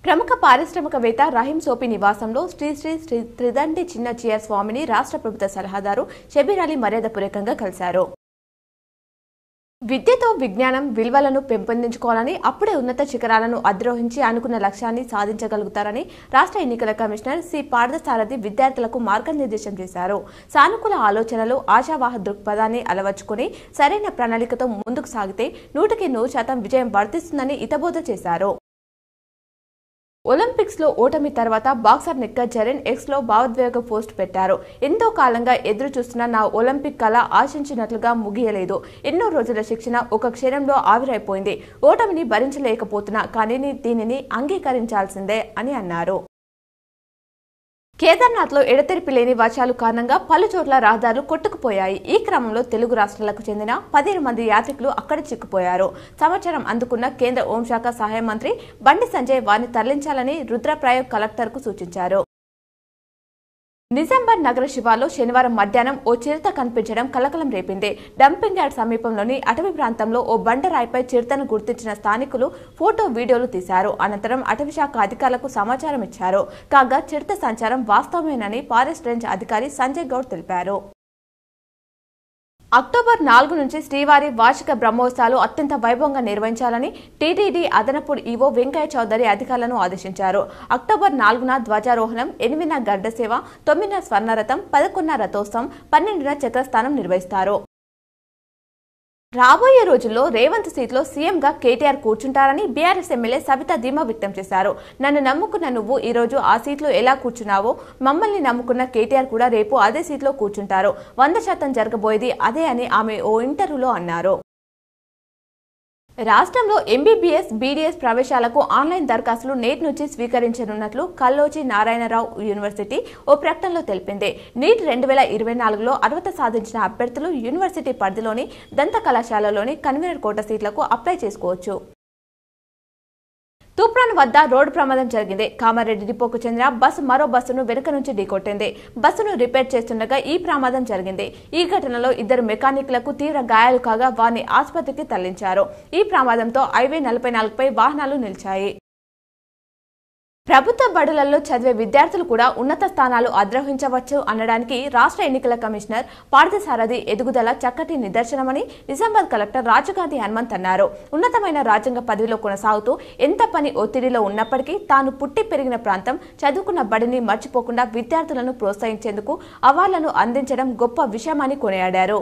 ప్రముఖ పారిశ్రామికవేత్త రహీం సోపి నివాసంలో శ్రీ శ్రీ శ్రీ త్రిదండి చిన్నచీయర్ స్వామిని రాష్ట్ర ప్రభుత్వ సలహాదారు షబీర్ అలీ మర్యాదపూర్వకంగా కలిశారు. విద్యతో విజ్ఞానం విలువలను పెంపొందించుకోవాలని, అప్పుడే ఉన్నత శిఖరాలను అధిరోహించి అనుకున్న లక్ష్యాన్ని సాధించగలుగుతారని రాష్ట్ర ఎన్నికల కమిషనర్ సి పార్థసారథి విద్యార్థులకు మార్గనిర్దేశం చేశారు. సానుకూల ఆలోచనలు, ఆశావాహ దృక్పథాన్ని అలవర్చుకుని సరైన ప్రణాళికతో ముందుకు సాగితే 100% విజయం వర్తిస్తుందని హితబోధ చేశారు. ఒలింపిక్స్ లో ఓటమి తర్వాత బాక్సర్ నిక్కర్ జరీన్ ఎక్స్ లో భావోద్వేగ పోస్ట్ పెట్టారు. ఎంతో కాలంగా ఎదురు చూస్తున్న నా ఒలింపిక్ కళ ఆశించినట్లుగా ముగియలేదు. ఎన్నో రోజుల శిక్షణ ఒక క్షణంలో ఆవిరైపోయింది. ఓటమిని భరించలేకపోతున్నా, కానీ దీనిని అంగీకరించాల్సిందే అని అన్నారు. కేదార్నాథ్లో ఎడతెరిపి లేని వర్షాలు కారణంగా పలు చోట్ల రహదారులు కొట్టుకుపోయాయి. ఈ క్రమంలో తెలుగు రాష్ట్రాలకు చెందిన 15 మంది యాత్రికులు అక్కడ చిక్కుపోయారు. సమాచారం అందుకున్న కేంద్ర హోంశాఖ సహాయ మంత్రి బండి సంజయ్ వారిని తరలించాలని రుద్రప్రయాగ్ కలెక్టర్కు సూచించారు. నిజామాబాద్ నగర శివార్లో శనివారం మధ్యాహ్నం ఓ చిరుత కనిపించడం కలకలం రేపింది. డంపింగ్ యార్డ్ సమీపంలోని అటవీ ప్రాంతంలో ఓ బండరాయిపై చిరుతను గుర్తించిన స్థానికులు ఫోటో, వీడియోలు తీశారు. అనంతరం అటవీశాఖ అధికారులకు సమాచారం ఇచ్చారు. కాగా చిరుత సంచారం వాస్తవమేనని ఫారెస్ట్ రేంజ్ అధికారి సంజయ్ గౌడ్ తెలిపారు. అక్టోబర్ 4 నుంచి శ్రీవారి వార్షిక బ్రహ్మోత్సవాలు అత్యంత వైభవంగా నిర్వహించాలని టీటీడీ అదనపు ఈవో వెంకయ్య చౌదరి అధికారులను ఆదేశించారు. అక్టోబర్ 4న ధ్వజారోహణం, 8న గరుడ సేవ, 9న స్వర్ణరథం, 11న రథోత్సవం, 12న చక్రస్థానం నిర్వహిస్తారు. రాబోయే రోజుల్లో రేవంత్ సీట్లో సీఎంగా కేటీఆర్ కూర్చుంటారని బీఆర్ఎస్ ఎమ్మెల్యే సవిత ధీమా వ్యక్తం చేశారు. నన్ను నమ్ముకున్న నువ్వు ఈ రోజు ఆ సీట్లో ఎలా కూర్చున్నావో, మమ్మల్ని నమ్ముకున్న కేటీఆర్ కూడా రేపు అదే సీట్లో కూర్చుంటారు. 100% జరగబోయేది అదే అని ఆమె ఓ ఇంటర్వ్యూలో అన్నారు. రాష్ట్రంలో ఎంబీబీఎస్, బీడీఎస్ ప్రవేశాలకు ఆన్లైన్ దరఖాస్తులు నేటి నుంచి స్వీకరించనున్నట్లు కల్లోజీ నారాయణరావు యూనివర్సిటీ ఓ ప్రకటనలో తెలిపింది. నీట్ 2024లో అర్హత సాధించిన అభ్యర్థులు యూనివర్సిటీ పరిధిలోని దంత కళాశాలలోని కన్వీనర్ కోటా సీట్లకు అప్లై చేసుకోవచ్చు. తూప్రాన్ వద్ద రోడ్డు ప్రమాదం జరిగింది. కామారెడ్డి డిపోకు చెందిన బస్సు మరో బస్సును వెనుక నుంచి ఢీకొట్టింది. బస్సును రిపేర్ చేస్తుండగా ఈ ప్రమాదం జరిగింది. ఈ ఘటనలో 2 మెకానిక్లకు తీవ్ర గాయాలు కాగా వారిని ఆసుపత్రికి తరలించారు. ఈ ప్రమాదంతో హైవే 44పై వాహనాలు నిలిచాయి. ప్రభుత్వ బడులలో చదివే విద్యార్థులు కూడా ఉన్నత స్థానాలు అధిరోహించవచ్చు అనడానికి రాష్ట్ర ఎన్నికల కమిషనర్ పార్థసారథి ఎదుగుదల చక్కటి నిదర్శనమని నిజామాబాద్ కలెక్టర్ రాజగాంధీ హనుమంత్ అన్నారు. ఉన్నతమైన రాజ్యాంగ పదవిలో కొనసాగుతూ ఎంత పని ఒత్తిడిలో ఉన్నప్పటికీ తాను పుట్టి పెరిగిన ప్రాంతం, చదువుకున్న బడిని మర్చిపోకుండా విద్యార్థులను ప్రోత్సహించేందుకు అవార్డులను అందించడం గొప్ప విషయమని కొనియాడారు.